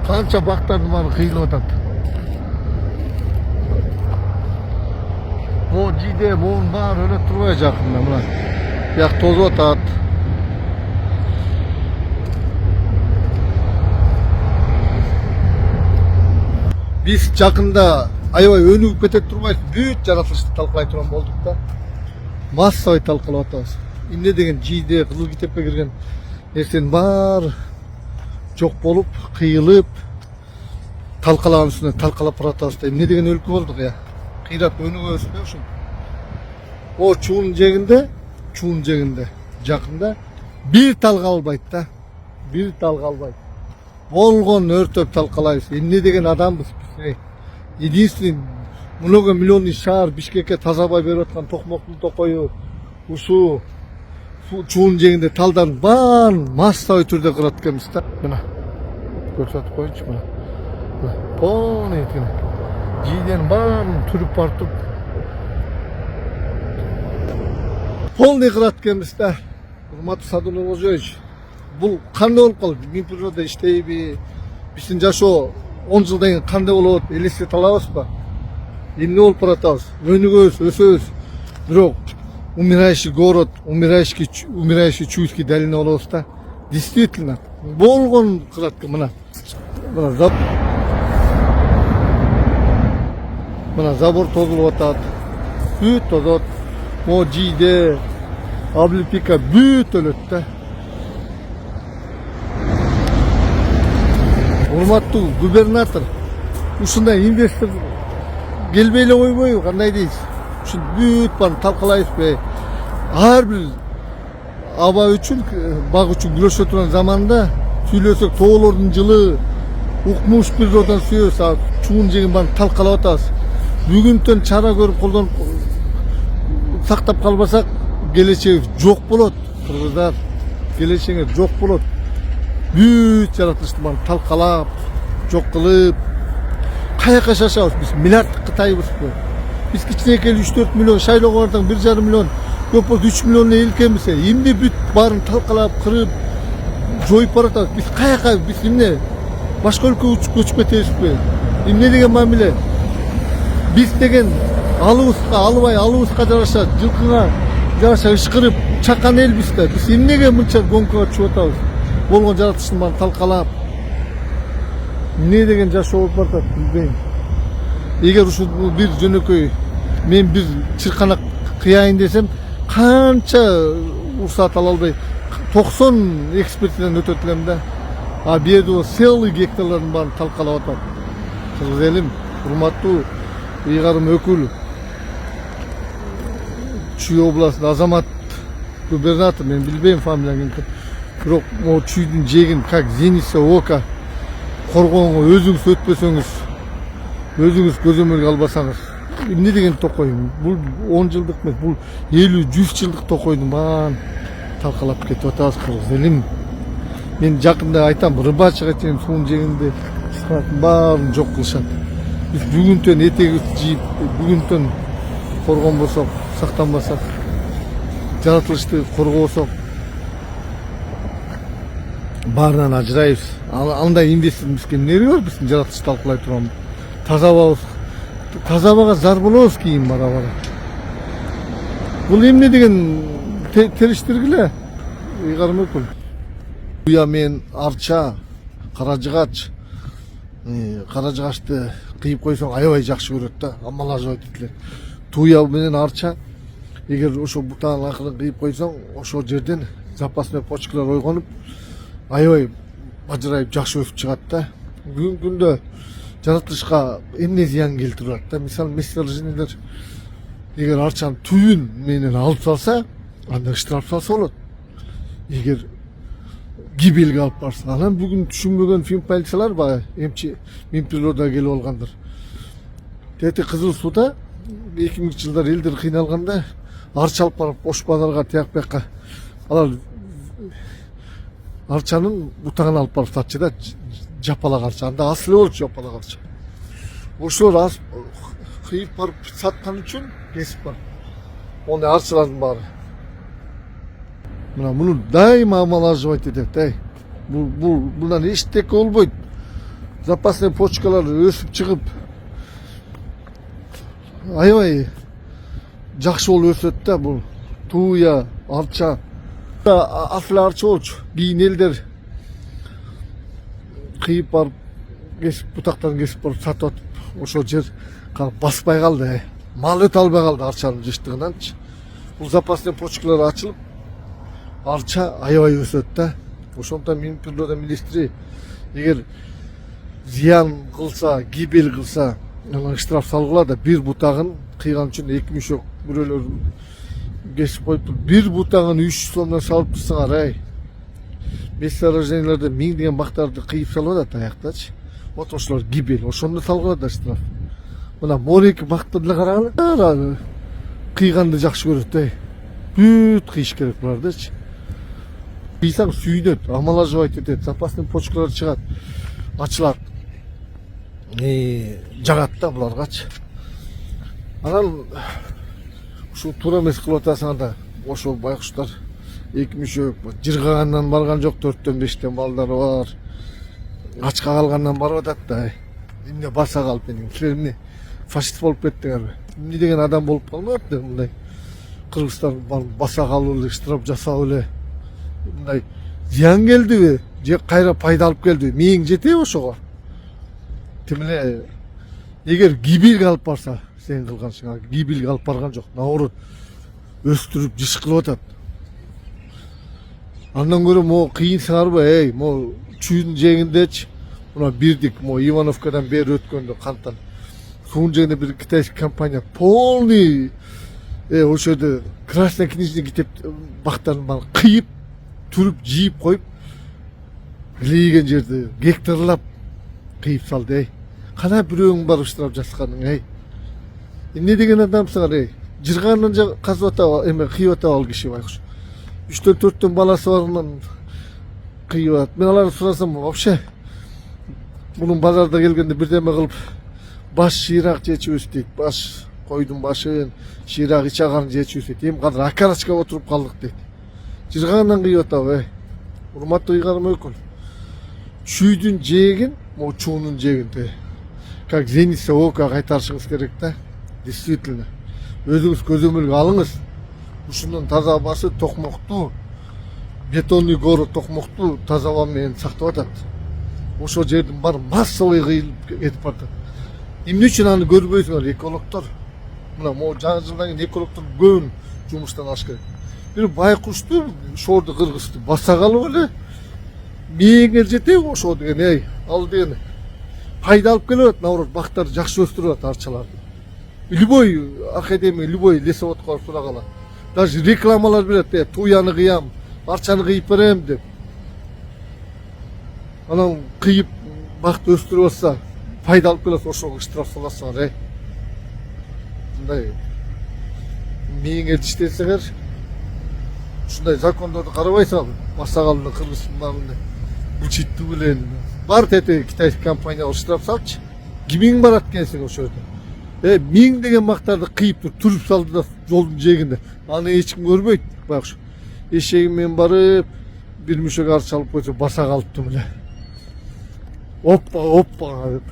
Kança baktardın bana kıyılı otat. Bu cide, bu var öyle durmayacak mı? Yak toz otat. Biz жақында аябай өнігіп кетет турбайбыз. Бүт жаратылышты талкалай турган болдук да. Массовый талкалап атабыз. Эмне деген жийде, кызыл китепке кирген нерсенин баары жок болуп, кыйылып, талкалаган үстүнө талкалап баратабыз да. Эмне деген өлкө болдук я. Кыйрап өнүгөбүз да ушул. О чуун жегинде жакында бир талга албайт да. Бир талга албайт. Болгон өртөп талкалайбыз. Эмне деген адамбыз биз. Единственный многомиллионный шаар Бишкекке тазабай берип аткан Токмоктун токою ушу чуун жегинде талдардын баарын массовый түрдө кырат экенбиз да. Мына көрсөтүп коеюнчу мына. Полный экен. Жийден баарын түрүп бартып полный кырат экенбиз да. Урматтуу Садыр Кожоевич, бул кандай болуп калды? Минприродада иштейби? Биздин жашоо 10 жылдан кийин кандай болот? Элестете алабызбы? Эмне болуп баратабыз? Өнүгөбүз, өсөбүз. Бирок умирающий город, умирающий Чуйский долина болобуз да. Действительно, болгон кырат экен мына. Мына забор тозулуп атат. Бүт тозот. Мо жийде, Аблипика бүт өлөт да. Урматтуу губернатор, ушундай инвестор келбей эле койбойбу, кандай дейсиз? Ушул бүт баарын талкалайбызбы? Ар бир аба үчүн, бак үчүн күрөшө турган заманда сүйлөсөк тоолордун жылы, укмуш природаны сүйөбүз, чуун жегин баарын талкалап атабыз. Бүгүнтөн чара көрүп колдонуп сактап калбасак, келечегибиз жок болот. Кыргыздар, келечегиңер жок болот. Бүт жаратылыштын баарын талкалап, жок кылып, каяка шашабыз? Биз миллиарддык Кытайбызбы? Биз кичинекей 3-4 миллион, шайлоого бардык 1,5 миллион, көп болсо 3 миллион эл экенбиз. Эмне бүт баарын талкалап, кырып, жоюп баратабыз? Биз каяка, биз эмне башка өлкөгө көчүп кетебизби? Эмне деген мамиле? Биз деген алыбызга жараша, жылкыга жараша ышкырып чаккан элбиз да. Биз эмнеге мынча гонкага чыгып атабыз? Болгон жаратылыштын баарын талкалап, эмне деген жашоо болуп баратат билбейм. Эгер ушул бир жөнөкөй мен бир чырканак кыяйын десем, канча уруксат ала албай 90 экспертизадан өтөт элем да. А бу жерде целый гектарлардын баарын талкалап атат. Кыргыз элим, урматтуу ыйгарым өкүл, Чүй областынын Азамат губернатор, мен билбейм фамилияңы. Бирок могу чүйдүн жегин как зеница ока коргооңо өзүңүз өтпөсөңүз, өзүңүз көзөмөлгө албасаңыз, эмне деген токой? Бул 10 жылдык эмес, бул 50-100 жылдык токойдун баарын талкалап кетип атабыз кыргыз элим. Мен жакында айтам, рыбачыга чейин суун жегинде баарын жок кылышат. Биз бүгүнтөн этегибизди жийип, бүгүнтөн коргонбосок, сактанбасак, жаратылышты коргобосок, баарынан ажырайбыз. Андай инвестор бизге эмне бар? Биздин жаратылышты талкалай турган тазабага зар болобуз кийин бара-бара. Бул эмне деген териштиргиле? Ыйгарым өкүл. Туя мен арча, каражыгач, каражыгачты кыйып койсоң аябай жакшы көрөт да. Аммалар жок дейтилер. Туя менен арча, эгер ошо бутанын акырын кыйып койсоң, ошол жерден запасный почкалар ойгонуп, аябай бажырайып жакшы өсүп чыгат да. Бүгүнкү күндө жаратылышка эмне зыян келтирип атат да. Мисалы месторождениелер эгер арчанын түбүн менен алып салса, анда штраф салса болот. Эгер гибелге алып барса, анан бүгүн түшүнбөгөн финполициялар баягы эмчи Минприродага келип алгандыр. Тети Кызыл сууда 2000 жылдар элдер кыйналганда арча алып барып Ош базарга тияк бияка алар арчанын бутагын алып барып сатчу да, жапалак арча. Анда асыл болчу жапалак арча. Ошолор кыйып барып саткан үчүн кесип барып ондай арчалардын баары. Мына муну дайыма омалажыбайт этет. Бундан эчтеке болбойт. Запасный почкалар өсүп чыгып аябай жакшы болуп өсөт да. Бул туя, арча. Асыл арча болчу. Кийин элдер кыйып барып кесип, бутактарын кесип барып сатып атып, ошол жер баспай калды. Мал өтө албай калды арчанын жыштыгынанчы. Бул запасный почкалар ачылып, арча аябай өсөт да. Ошондон менин природа министри эгер зыян кылса, гибель кылса, штраф салгыла да, бир бутагын кыйган үчүн 2 мүшөк бирөөлөр кесип коюп, бир бутагын 3 сомдон салып турсаңар, месторожденияларда миңдеген бактарды кыйып салып атат аяктачы. Вот ошолор гибель, ошондо салгыла да штраф. Мына мореки бакты деле карагыла, кыйганды жакшы көрөт, бүт кыйыш керек булардычы. Кыйсаң сүйүнөт, омолаживать этет, запасный почкалар чыгат, ачылат. Жагат да буларгачы. Анан ушу туура эмес кылып атасың да, ошол байкуштар 2 мүшөк, жыргагандан барган жок, 4-төн 5тен балдары бар. Ачка калгандан барып атат да. Эмне баса калып, силер эмне фашист болуп кеттиңерби? Эмне деген адам болуп калмапты мындай? Кыргызстан баса калып эле, штраф жасап эле. Мындай зыян келдиби? Же кайра пайда алып келдиби? Миң жетеби ошого? Тим эле эгер гибель алып барса, сен кылган ишиңа гибель алып барган жок. Наоборот, өстүрүп жыш кылып атат. Андан көрө могу кыйынсыңарбы, могу чүйдүн жээгиндечи, мына бирдик могу Ивановкадан бери өткөндө кантан суун жээгинде бир китайский компания полный ошол жерде красный книжный китеп бактарын кыйып, түрүп, жийип коюп, илейген жерди гектарлап кыйып салды. Кана бирөөң барып штраф жазганың, эмне деген адамсыңар, жырганын казып атабы, эме кыйып атабы ал киши байкуш. 3-4төн баласы барынан кыйып. Мен аларды сурасам, вообще мунун базарда келгенде бирдеме кылып баш шыйрак жечүбүз дейт. Баш койдун башын, шыйрак ич агарын жечүбүз дейт. Эми казыр акарачка отуруп калдык дейт. Жыргандан кыйып атабы, урматтуу ыйгарым өкүл. Чүйдүн жээгин, могу чуунун жээгин как зеница ока кайтарышыңыз керек да. Действительно. Өзүңүз көзөмөлгө алыңыз. Ушунун таза басы токмокту, бетонный город токмокту таза аба менен сактап атат. Ошол жердин баары массовый кыйылып кетип баратат. Эмне үчүн аны көрбөйсүңөр, экологдор? Мына могу жаңы жылдан кийин экологдор көбүн жумуштан алыш керек. Бир байкушту, шорду кыргызды баса калып эле, мээңер жетеби ошо деген, ал деген пайда алып келип атат, наоборот, бактарды жакшы өстүрүп атат арчаларды. Любой академия, любой лесоводко барып сурагала. Даже рекламалар берет, туяны кыям, арчаны кыйып берем деп. Анан кыйып бакты өстүрүп атса, пайда алып келет, ошого штраф саласыңар, Мындай мээңер иштесеңер, ушундай закондорду карабайсыңар, баса калды Кыргызстандын бучиттүү билен. Бар тети китайский компания штраф салчы. Кимиң барат экенсиң ошол жерде? Миң деген мактарды кыйып түрүп салды да жолдун жээгинде. Аны эч ким көрбөйт. Байкуш. Эшегим менен барып, бир мүшөк арча алып койсо баса калыптым эле. Оппа, оппа деп.